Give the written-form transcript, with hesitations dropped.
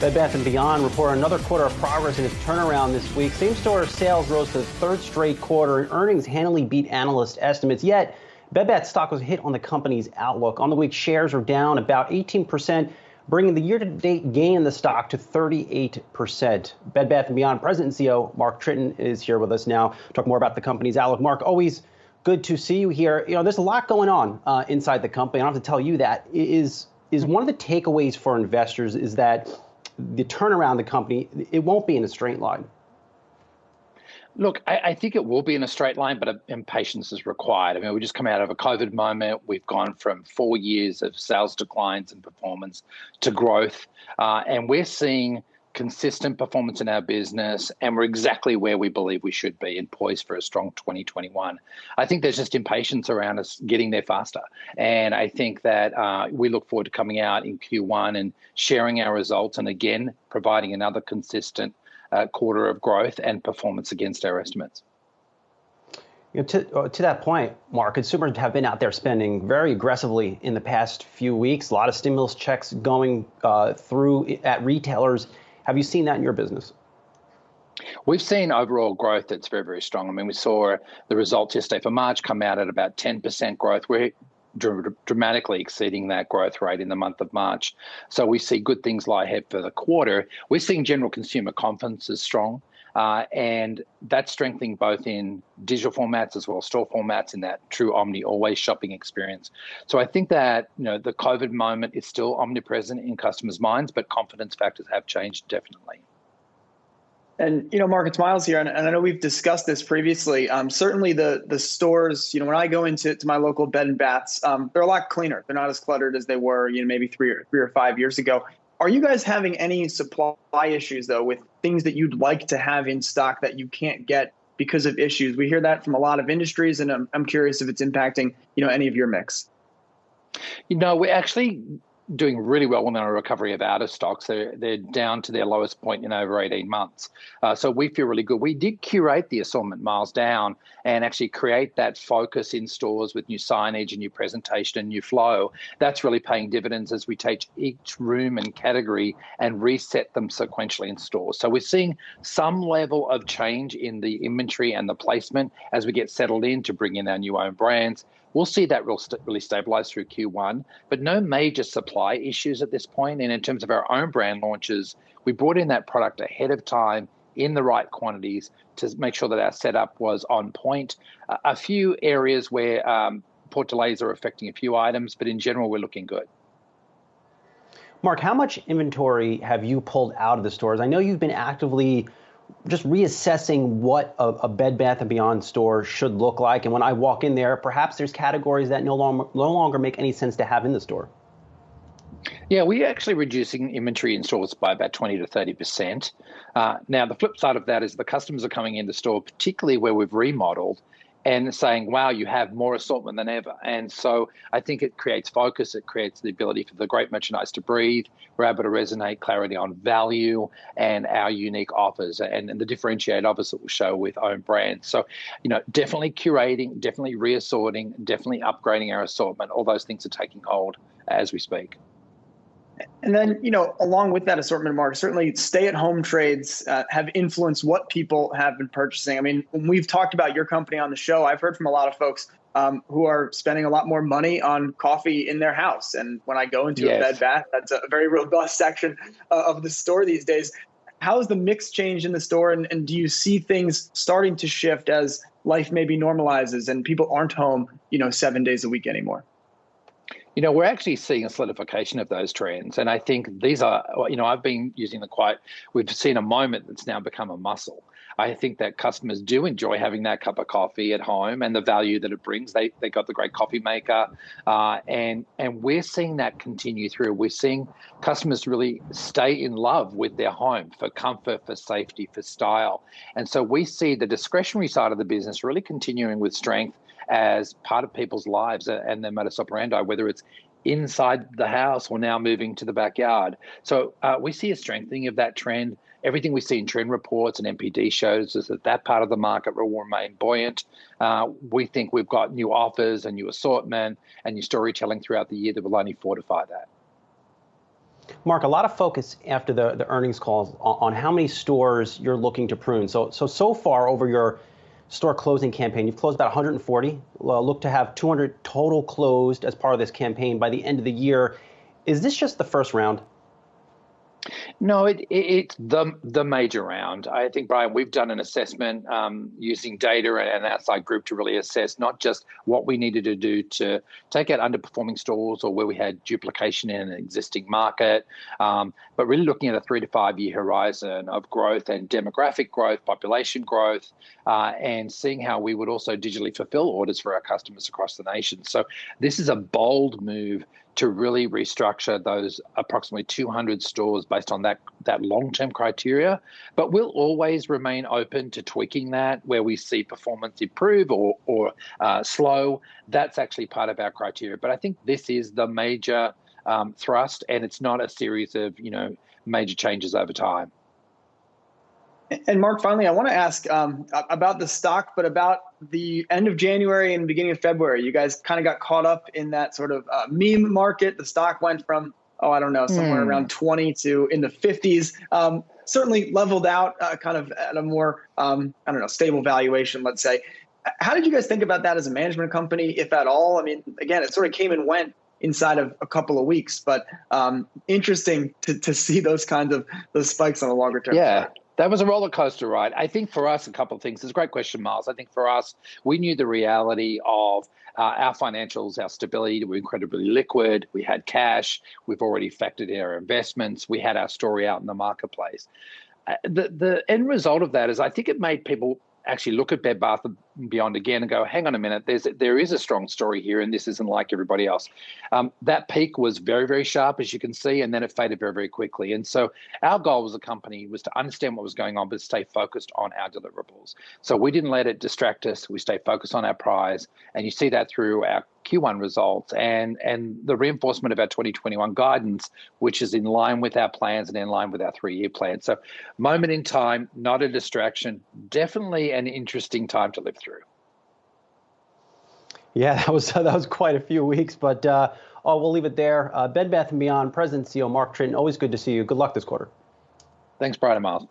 Bed Bath & Beyond reported another quarter of progress in its turnaround this week. Same-store sales rose for the third straight quarter, and earnings handily beat analyst estimates. Yet, Bed Bath stock was hit on the company's outlook. On the week, shares are down about 18%, bringing the year-to-date gain in the stock to 38%. Bed Bath & Beyond President and CEO Mark Tritton is here with us now to talk more about the company's outlook. Mark, always good to see you here. You know, there's a lot going on inside the company. I don't have to tell you that. Is one of the takeaways for investors is that the turnaround of the company, it won't be in a straight line. Look, I think it will be in a straight line, but impatience is required. I mean, we just come out of a COVID moment. We've gone from 4 years of sales declines and performance to growth, and we're seeing consistent performance in our business, and we're exactly where we believe we should be and poised for a strong 2021. I think there's just impatience around us getting there faster. And I think that we look forward to coming out in Q1 and sharing our results and again, providing another consistent quarter of growth and performance against our estimates. You know, to that point, Mark, consumers have been out there spending very aggressively in the past few weeks. A lot of stimulus checks going through at retailers. Have you seen that in your business? We've seen overall growth that's very, very strong. I mean, we saw the results yesterday for March come out at about 10% growth. We're dramatically exceeding that growth rate in the month of March. So we see good things lie ahead for the quarter. We're seeing general consumer confidence is strong, and that's strengthening both in digital formats as well as store formats in that true omni always shopping experience. So I think that, you know, the COVID moment is still omnipresent in customers' minds, but confidence factors have changed definitely. And, you know, Mark, it's Miles here, and I know we've discussed this previously. Certainly the stores, you know, when I go into my local bed and baths, they're a lot cleaner. They're not as cluttered as they were, you know, maybe three or 5 years ago. Are you guys having any supply issues, though, with things that you'd like to have in stock that you can't get because of issues? We hear that from a lot of industries, and I'm curious if it's impacting, you know, any of your mix. You know, we're actually doing really well on our recovery of out of stocks. They're down to their lowest point in over 18 months. So we feel really good. We did curate the assortment miles down and actually create that focus in stores with new signage and new presentation and new flow. That's really paying dividends as we take each room and category and reset them sequentially in stores. So we're seeing some level of change in the inventory and the placement as we get settled in to bring in our new own brands. We'll see that really stabilize through Q1, but no major supply issues at this point. And in terms of our own brand launches, we brought in that product ahead of time in the right quantities to make sure that our setup was on point. A few areas where port delays are affecting a few items, but in general, we're looking good. Mark, how much inventory have you pulled out of the stores? I know you've been actively just reassessing what a Bed Bath & Beyond store should look like. And when I walk in there, perhaps there's categories that no longer make any sense to have in the store. Yeah, we're actually reducing inventory in stores by about 20 to 30%. Now, the flip side of that is the customers are coming in the store, particularly where we've remodeled, and saying, wow, you have more assortment than ever. And so I think it creates focus. It creates the ability for the great merchandise to breathe. We're able to resonate clarity on value and our unique offers and the differentiated offers that we'll show with own brands. So, you know, definitely curating, definitely reassorting, definitely upgrading our assortment. All those things are taking hold as we speak. And then, you know, along with that assortment, Mark, certainly stay-at-home trades have influenced what people have been purchasing. I mean, when we've talked about your company on the show, I've heard from a lot of folks who are spending a lot more money on coffee in their house. And when I go into a Bed Bath, that's a very robust section of the store these days. How has the mix changed in the store? And do you see things starting to shift as life maybe normalizes and people aren't home, you know, 7 days a week anymore? You know, we're actually seeing a solidification of those trends. And I think these are, you know, I've been using the quote, we've seen a moment that's now become a muscle. I think that customers do enjoy having that cup of coffee at home and the value that it brings. They got the great coffee maker, and we're seeing that continue through. We're seeing customers really stay in love with their home for comfort, for safety, for style. And so we see the discretionary side of the business really continuing with strength as part of people's lives and their modus operandi, whether it's inside the house or now moving to the backyard. So we see a strengthening of that trend. Everything we see in trend reports and NPD shows is that part of the market will remain buoyant. We think we've got new offers and new assortment and new storytelling throughout the year that will only fortify that. Mark, a lot of focus after the earnings calls on how many stores you're looking to prune. So far over your store closing campaign, you've closed about 140. Look to have 200 total closed as part of this campaign by the end of the year. Is this just the first round? No, it's the major round. I think, Brian, we've done an assessment using data and an outside group to really assess not just what we needed to do to take out underperforming stores or where we had duplication in an existing market, but really looking at a 3 to 5 year horizon of growth and demographic growth, population growth, and seeing how we would also digitally fulfill orders for our customers across the nation. So this is a bold move to really restructure those approximately 200 stores based on that long-term criteria. But we'll always remain open to tweaking that where we see performance improve or slow. That's actually part of our criteria. But I think this is the major thrust, and it's not a series of major changes over time. And Mark, finally, I want to ask about the stock, but about the end of January and beginning of February. You guys kind of got caught up in that sort of meme market. The stock went from, somewhere around 20 to in the 50s. Certainly leveled out kind of at a more, stable valuation, let's say. How did you guys think about that as a management company, if at all? I mean, again, it sort of came and went inside of a couple of weeks, but interesting to see those spikes on a longer term. Yeah. That was a roller coaster ride. I think for us, a couple of things. It's a great question, Miles. I think for us, we knew the reality of our financials, our stability. We're incredibly liquid. We had cash. We've already factored in our investments. We had our story out in the marketplace. The end result of that is I think it made people actually look at Bed Bath & Beyond again and go, hang on a minute, there is a strong story here, and this isn't like everybody else. That peak was very, very sharp, as you can see, and then it faded very, very quickly. And so our goal as a company was to understand what was going on, but stay focused on our deliverables. So we didn't let it distract us. We stayed focused on our prize, and you see that through our Q1 results and the reinforcement of our 2021 guidance, which is in line with our plans and in line with our 3-year plan. So moment in time, not a distraction, definitely an interesting time to live through. Yeah, that was quite a few weeks, but we'll leave it there. Bed Bath & Beyond President and CEO Mark Tritton, always good to see you. Good luck this quarter. Thanks, Brian and Miles.